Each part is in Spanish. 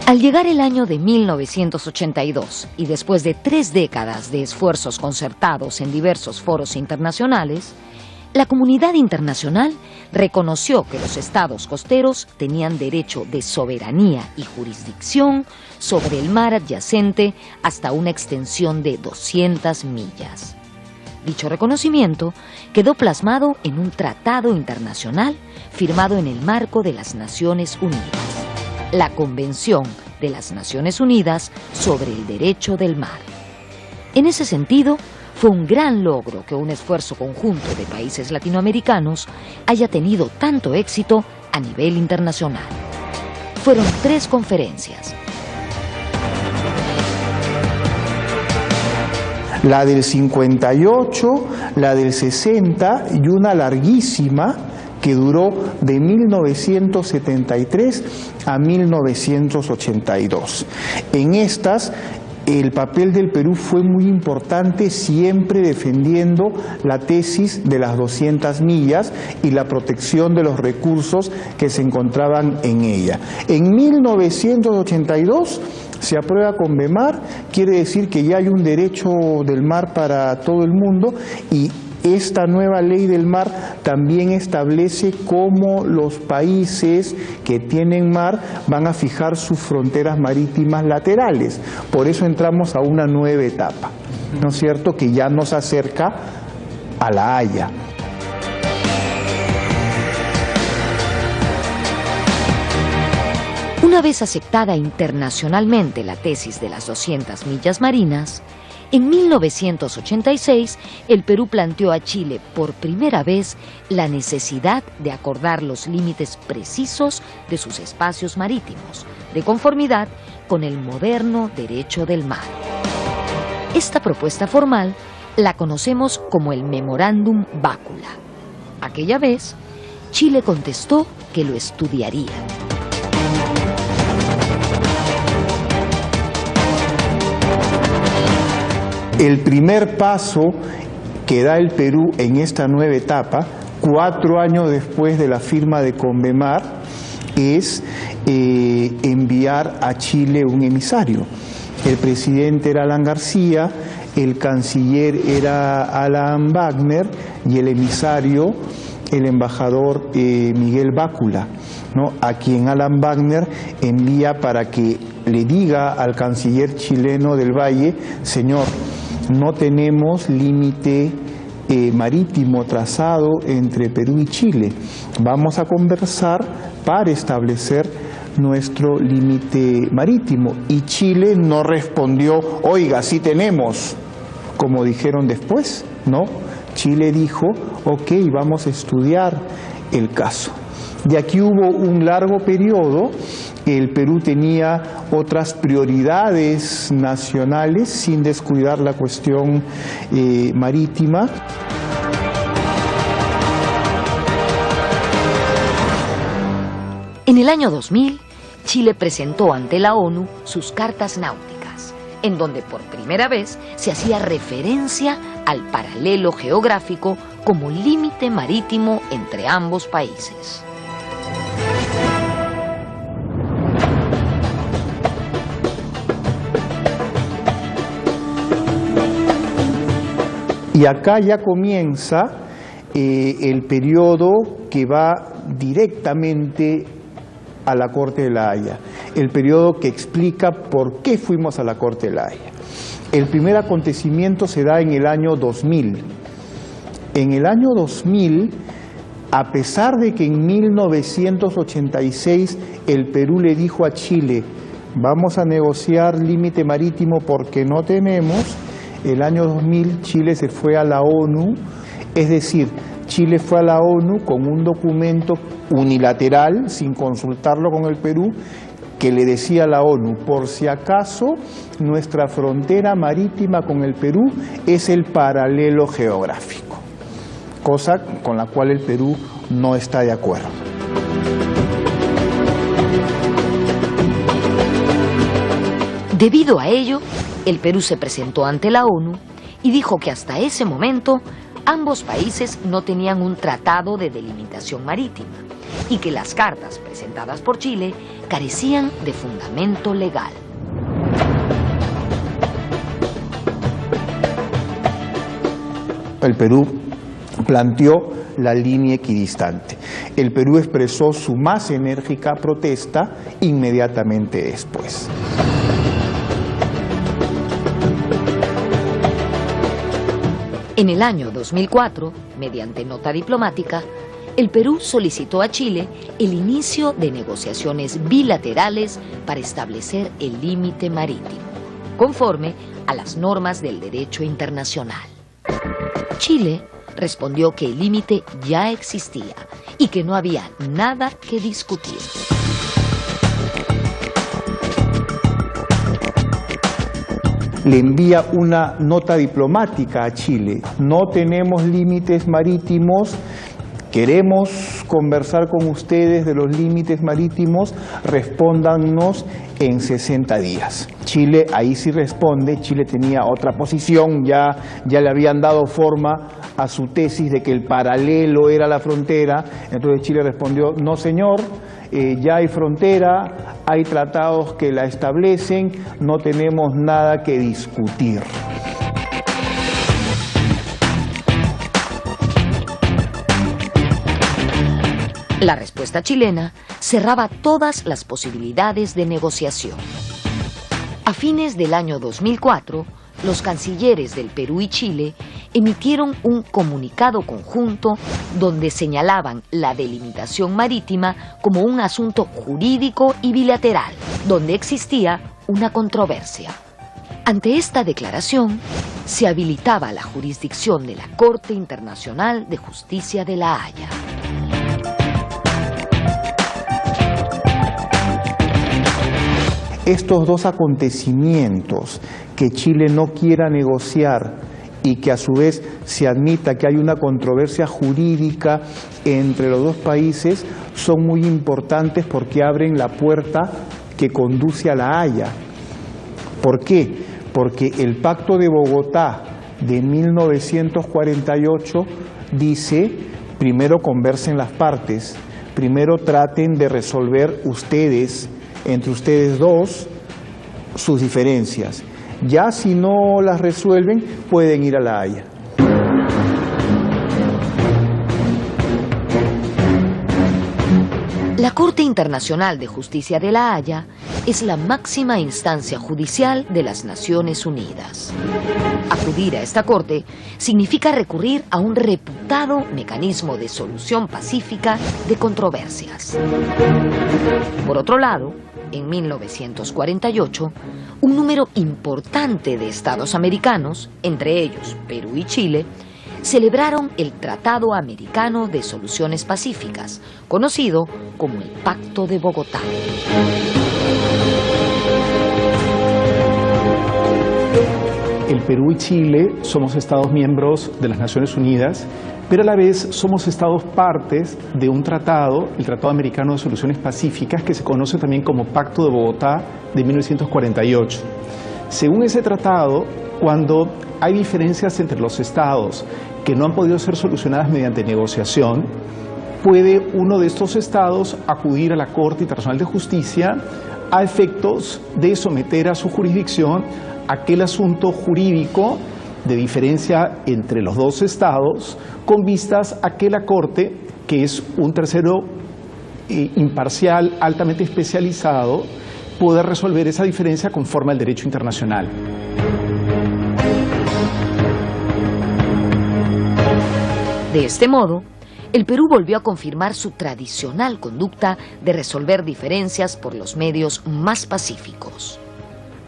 Al llegar el año de 1982 y después de 3 décadas de esfuerzos concertados en diversos foros internacionales, la comunidad internacional reconoció que los estados costeros tenían derecho de soberanía y jurisdicción sobre el mar adyacente hasta una extensión de 200 millas. Dicho reconocimiento quedó plasmado en un tratado internacional firmado en el marco de las Naciones Unidas, la Convención de las Naciones Unidas sobre el Derecho del Mar. En ese sentido, fue un gran logro que un esfuerzo conjunto de países latinoamericanos haya tenido tanto éxito a nivel internacional. Fueron 3 conferencias. La del 58, la del 60 y una larguísima que duró de 1973 a 1982. En estas, el papel del Perú fue muy importante, siempre defendiendo la tesis de las 200 millas y la protección de los recursos que se encontraban en ella. En 1982 se aprueba CONVEMAR, quiere decir que ya hay un derecho del mar para todo el mundo, y esta nueva ley del mar también establece cómo los países que tienen mar van a fijar sus fronteras marítimas laterales. Por eso entramos a una nueva etapa, ¿no es cierto?, que ya nos acerca a La Haya. Una vez aceptada internacionalmente la tesis de las 200 millas marinas, en 1986 el Perú planteó a Chile por primera vez la necesidad de acordar los límites precisos de sus espacios marítimos, de conformidad con el moderno derecho del mar. Esta propuesta formal la conocemos como el Memorándum Bácula. Aquella vez, Chile contestó que lo estudiaría. El primer paso que da el Perú en esta nueva etapa, 4 años después de la firma de CONVEMAR, es enviar a Chile un emisario. El presidente era Alan García, el canciller era Alan Wagner y el emisario, el embajador Miguel Bácula, ¿no?, a quien Alan Wagner envía para que le diga al canciller chileno del Valle: señor, no tenemos límite marítimo trazado entre Perú y Chile. Vamos a conversar para establecer nuestro límite marítimo. Y Chile no respondió: oiga, sí tenemos, como dijeron después. No, Chile dijo: ok, vamos a estudiar el caso. De aquí hubo un largo periodo. El Perú tenía otras prioridades nacionales sin descuidar la cuestión marítima. En el año 2000, Chile presentó ante la ONU sus cartas náuticas, en donde por primera vez se hacía referencia al paralelo geográfico como límite marítimo entre ambos países. Y acá ya comienza el periodo que va directamente a la Corte de La Haya, el periodo que explica por qué fuimos a la Corte de La Haya. El primer acontecimiento se da en el año 2000. En el año 2000, a pesar de que en 1986 el Perú le dijo a Chile: vamos a negociar límite marítimo porque no tenemos, el año 2000 Chile se fue a la ONU, es decir, Chile fue a la ONU con un documento unilateral, sin consultarlo con el Perú, que le decía a la ONU: por si acaso nuestra frontera marítima con el Perú es el paralelo geográfico, cosa con la cual el Perú no está de acuerdo. Debido a ello, el Perú se presentó ante la ONU y dijo que hasta ese momento ambos países no tenían un tratado de delimitación marítima y que las cartas presentadas por Chile carecían de fundamento legal. El Perú planteó la línea equidistante. El Perú expresó su más enérgica protesta inmediatamente después. En el año 2004, mediante nota diplomática, el Perú solicitó a Chile el inicio de negociaciones bilaterales para establecer el límite marítimo, conforme a las normas del derecho internacional. Chile respondió que el límite ya existía y que no había nada que discutir. Le envía una nota diplomática a Chile. No tenemos límites marítimos, queremos conversar con ustedes de los límites marítimos, respóndanos en 60 días. Chile ahí sí responde. Chile tenía otra posición, ya le habían dado forma a su tesis de que el paralelo era la frontera. Entonces Chile respondió: no señor, ya hay frontera, hay tratados que la establecen, no tenemos nada que discutir. La respuesta chilena cerraba todas las posibilidades de negociación. A fines del año 2004, los cancilleres del Perú y Chile emitieron un comunicado conjunto donde señalaban la delimitación marítima como un asunto jurídico y bilateral, donde existía una controversia. Ante esta declaración, se habilitaba la jurisdicción de la Corte Internacional de Justicia de La Haya. Estos dos acontecimientos, que Chile no quiera negociar y que a su vez se admita que hay una controversia jurídica entre los dos países, son muy importantes porque abren la puerta que conduce a La Haya. ¿Por qué? Porque el Pacto de Bogotá de 1948 dice: primero conversen las partes, primero traten de resolver ustedes, entre ustedes dos, sus diferencias. Ya si no las resuelven, pueden ir a La Haya. La Corte Internacional de Justicia de La Haya es la máxima instancia judicial de las Naciones Unidas. Acudir a esta corte significa recurrir a un reputado mecanismo de solución pacífica de controversias. Por otro lado, en 1948, un número importante de estados americanos, entre ellos Perú y Chile, celebraron el Tratado Americano de Soluciones Pacíficas, conocido como el Pacto de Bogotá. El Perú y Chile somos estados miembros de las Naciones Unidas, pero a la vez somos estados partes de un tratado, el Tratado Americano de Soluciones Pacíficas, que se conoce también como Pacto de Bogotá de 1948. Según ese tratado, cuando hay diferencias entre los estados que no han podido ser solucionadas mediante negociación, puede uno de estos estados acudir a la Corte Internacional de Justicia a efectos de someter a su jurisdicción aquel asunto jurídico de diferencia entre los dos estados, con vistas a que la Corte, que es un tercero imparcial, altamente especializado, pueda resolver esa diferencia conforme al derecho internacional. De este modo, el Perú volvió a confirmar su tradicional conducta de resolver diferencias por los medios más pacíficos.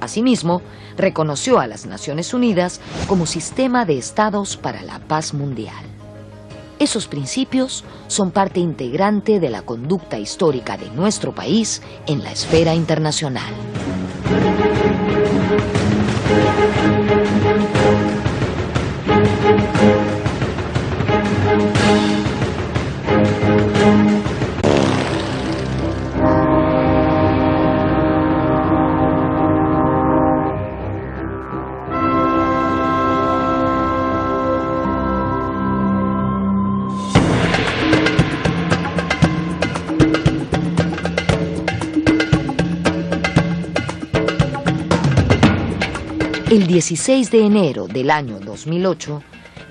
Asimismo, reconoció a las Naciones Unidas como sistema de estados para la paz mundial. Esos principios son parte integrante de la conducta histórica de nuestro país en la esfera internacional. El 16 de enero del año 2008,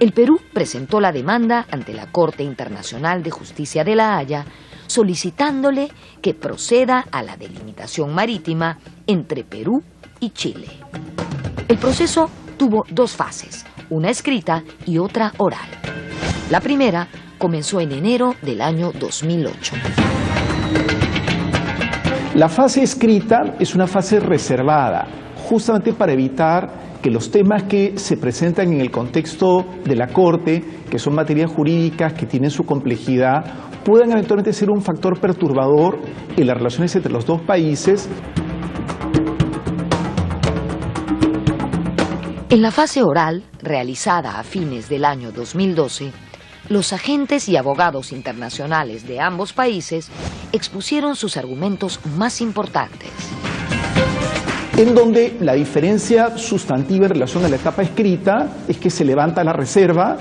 el Perú presentó la demanda ante la Corte Internacional de Justicia de La Haya, solicitándole que proceda a la delimitación marítima entre Perú y Chile. El proceso tuvo dos fases, una escrita y otra oral. La primera comenzó en enero del año 2008. La fase escrita es una fase reservada, justamente para evitar que los temas que se presentan en el contexto de la Corte, que son materias jurídicas que tienen su complejidad, puedan eventualmente ser un factor perturbador en las relaciones entre los dos países. En la fase oral, realizada a fines del año 2012, los agentes y abogados internacionales de ambos países expusieron sus argumentos más importantes. En donde la diferencia sustantiva en relación a la etapa escrita es que se levanta la reserva,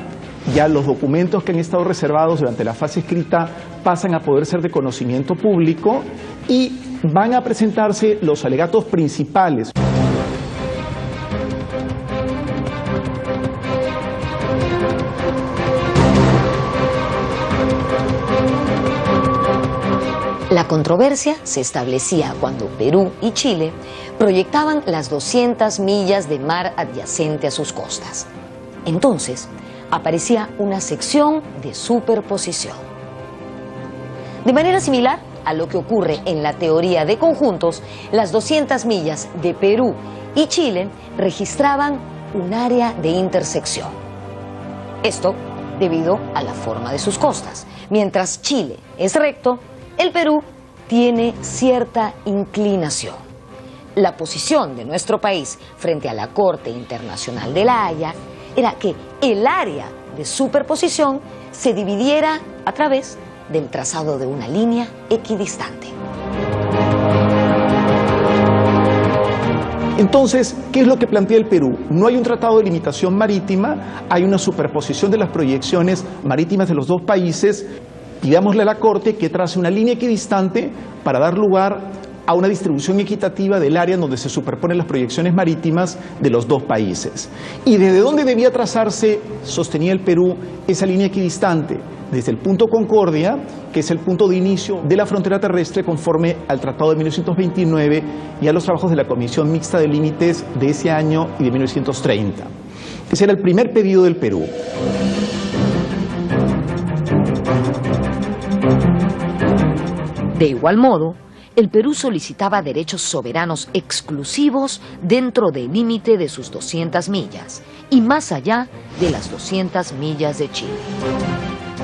ya los documentos que han estado reservados durante la fase escrita pasan a poder ser de conocimiento público y van a presentarse los alegatos principales. La controversia se establecía cuando Perú y Chile proyectaban las 200 millas de mar adyacente a sus costas. Entonces, aparecía una sección de superposición. De manera similar a lo que ocurre en la teoría de conjuntos, las 200 millas de Perú y Chile registraban un área de intersección. Esto debido a la forma de sus costas. Mientras Chile es recto, el Perú tiene cierta inclinación. La posición de nuestro país frente a la Corte Internacional de La Haya era que el área de superposición se dividiera a través del trazado de una línea equidistante. Entonces, ¿qué es lo que plantea el Perú? No hay un tratado de limitación marítima, hay una superposición de las proyecciones marítimas de los dos países. Pidámosle a la Corte que trace una línea equidistante para dar lugar a una distribución equitativa del área en donde se superponen las proyecciones marítimas de los dos países. ¿Y desde dónde debía trazarse, sostenía el Perú, esa línea equidistante? Desde el punto Concordia, que es el punto de inicio de la frontera terrestre conforme al Tratado de 1929 y a los trabajos de la Comisión Mixta de Límites de ese año y de 1930. Ese era el primer pedido del Perú. De igual modo, el Perú solicitaba derechos soberanos exclusivos dentro del límite de sus 200 millas y más allá de las 200 millas de Chile.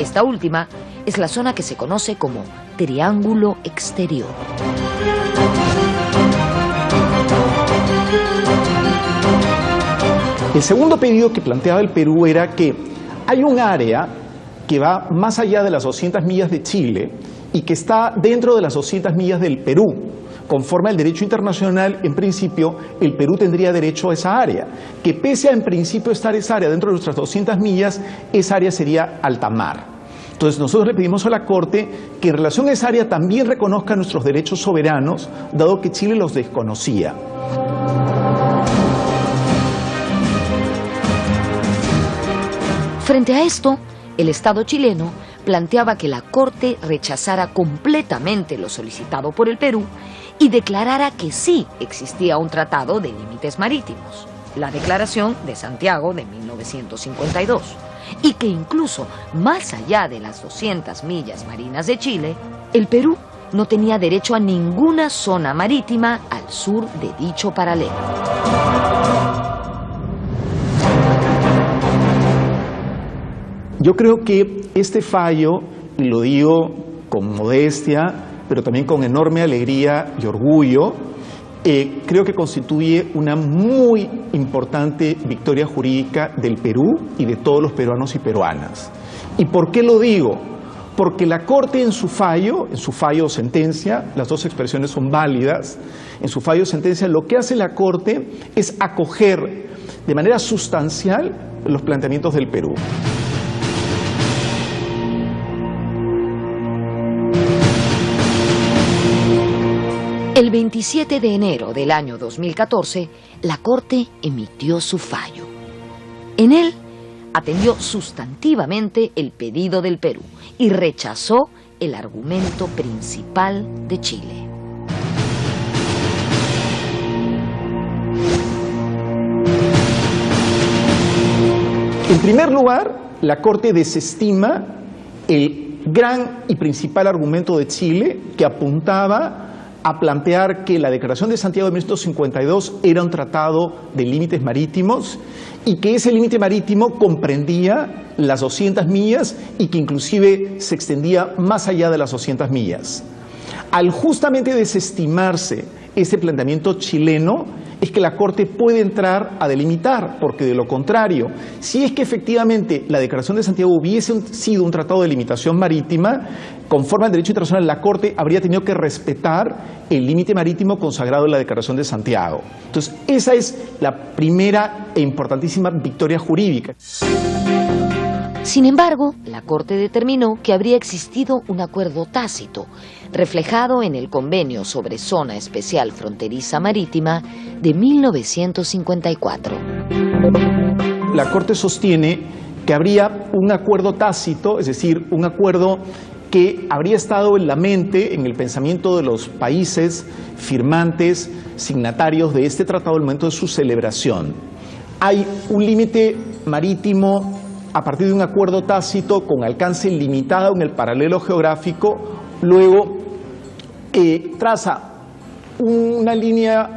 Esta última es la zona que se conoce como Triángulo Exterior. El segundo pedido que planteaba el Perú era que hay un área que va más allá de las 200 millas de Chile y que está dentro de las 200 millas del Perú. Conforme al derecho internacional, en principio, el Perú tendría derecho a esa área, que pese a en principio estar esa área dentro de nuestras 200 millas, esa área sería alta mar. Entonces nosotros le pedimos a la Corte que en relación a esa área también reconozca nuestros derechos soberanos, dado que Chile los desconocía. Frente a esto, el Estado chileno planteaba que la Corte rechazara completamente lo solicitado por el Perú y declarara que sí existía un tratado de límites marítimos, la Declaración de Santiago de 1952, y que incluso más allá de las 200 millas marinas de Chile, el Perú no tenía derecho a ninguna zona marítima al sur de dicho paralelo. Yo creo que este fallo, y lo digo con modestia, pero también con enorme alegría y orgullo, creo que constituye una muy importante victoria jurídica del Perú y de todos los peruanos y peruanas. ¿Y por qué lo digo? Porque la Corte en su fallo o sentencia, las dos expresiones son válidas, en su fallo o sentencia lo que hace la Corte es acoger de manera sustancial los planteamientos del Perú. El 27 de enero del año 2014, la Corte emitió su fallo. En él, atendió sustantivamente el pedido del Perú y rechazó el argumento principal de Chile. En primer lugar, la Corte desestima el gran y principal argumento de Chile que apuntaba a plantear que la Declaración de Santiago de 1952 era un tratado de límites marítimos y que ese límite marítimo comprendía las 200 millas y que inclusive se extendía más allá de las 200 millas. Al justamente desestimarse ese planteamiento chileno, es que la Corte puede entrar a delimitar, porque de lo contrario, si es que efectivamente la Declaración de Santiago hubiese sido un tratado de limitación marítima, conforme al derecho internacional, la Corte habría tenido que respetar el límite marítimo consagrado en la Declaración de Santiago. Entonces, esa es la primera e importantísima victoria jurídica. Sin embargo, la Corte determinó que habría existido un acuerdo tácito, reflejado en el Convenio sobre Zona Especial Fronteriza Marítima de 1954. La Corte sostiene que habría un acuerdo tácito, es decir, un acuerdo que habría estado en la mente, en el pensamiento de los países firmantes, signatarios de este tratado al momento de su celebración. Hay un límite marítimo a partir de un acuerdo tácito con alcance limitado en el paralelo geográfico, luego traza una línea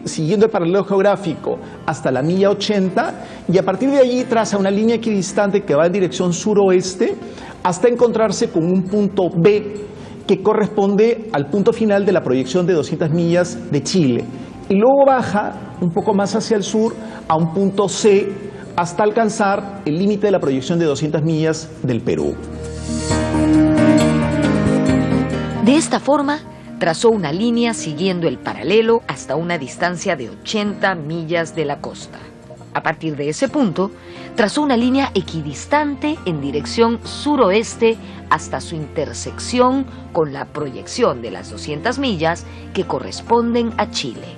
siguiendo el paralelo geográfico hasta la milla 80 y a partir de allí traza una línea equidistante que va en dirección suroeste hasta encontrarse con un punto B que corresponde al punto final de la proyección de 200 millas de Chile y luego baja un poco más hacia el sur a un punto C hasta alcanzar el límite de la proyección de 200 millas del Perú. De esta forma, trazó una línea siguiendo el paralelo hasta una distancia de 80 millas de la costa. A partir de ese punto, trazó una línea equidistante en dirección suroeste hasta su intersección con la proyección de las 200 millas que corresponden a Chile.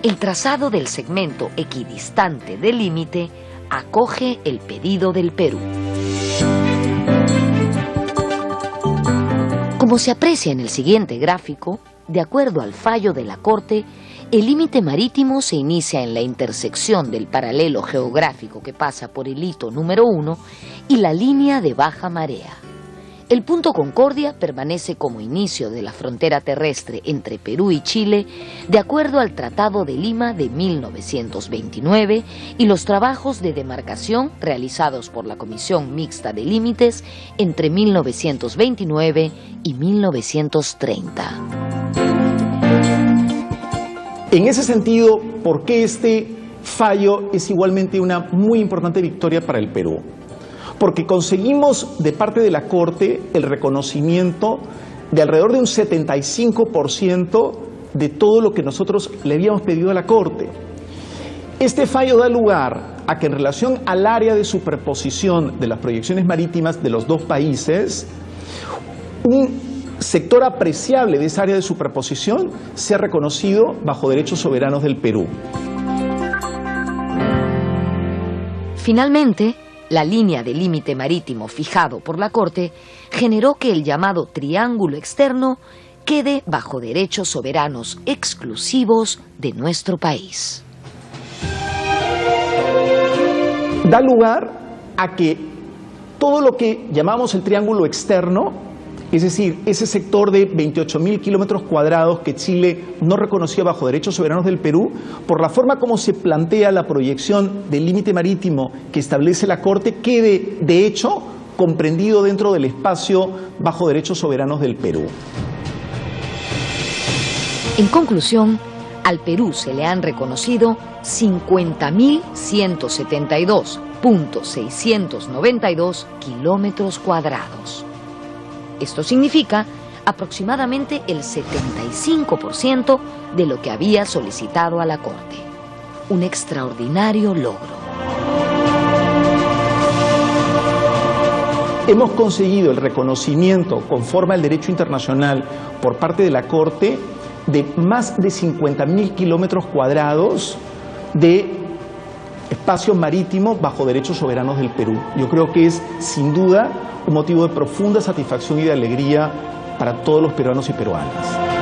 El trazado del segmento equidistante del límite acoge el pedido del Perú. Como se aprecia en el siguiente gráfico, de acuerdo al fallo de la Corte, el límite marítimo se inicia en la intersección del paralelo geográfico que pasa por el hito número 1 y la línea de baja marea. El punto Concordia permanece como inicio de la frontera terrestre entre Perú y Chile de acuerdo al Tratado de Lima de 1929 y los trabajos de demarcación realizados por la Comisión Mixta de Límites entre 1929 y 1930. En ese sentido, ¿por qué este fallo es igualmente una muy importante victoria para el Perú? Porque conseguimos de parte de la Corte el reconocimiento de alrededor de un 75% de todo lo que nosotros le habíamos pedido a la Corte. Este fallo da lugar a que en relación al área de superposición de las proyecciones marítimas de los dos países, un sector apreciable de esa área de superposición sea reconocido bajo derechos soberanos del Perú. Finalmente, la línea de límite marítimo fijado por la Corte generó que el llamado triángulo externo quede bajo derechos soberanos exclusivos de nuestro país. Da lugar a que todo lo que llamamos el triángulo externo, es decir, ese sector de 28.000 kilómetros cuadrados que Chile no reconoció bajo derechos soberanos del Perú, por la forma como se plantea la proyección del límite marítimo que establece la Corte, quede de hecho comprendido dentro del espacio bajo derechos soberanos del Perú. En conclusión, al Perú se le han reconocido 50.172.692 kilómetros cuadrados. Esto significa aproximadamente el 75% de lo que había solicitado a la Corte. Un extraordinario logro. Hemos conseguido el reconocimiento conforme al derecho internacional por parte de la Corte de más de 50.000 kilómetros cuadrados de espacio marítimo bajo derechos soberanos del Perú. Yo creo que es, sin duda, un motivo de profunda satisfacción y de alegría para todos los peruanos y peruanas.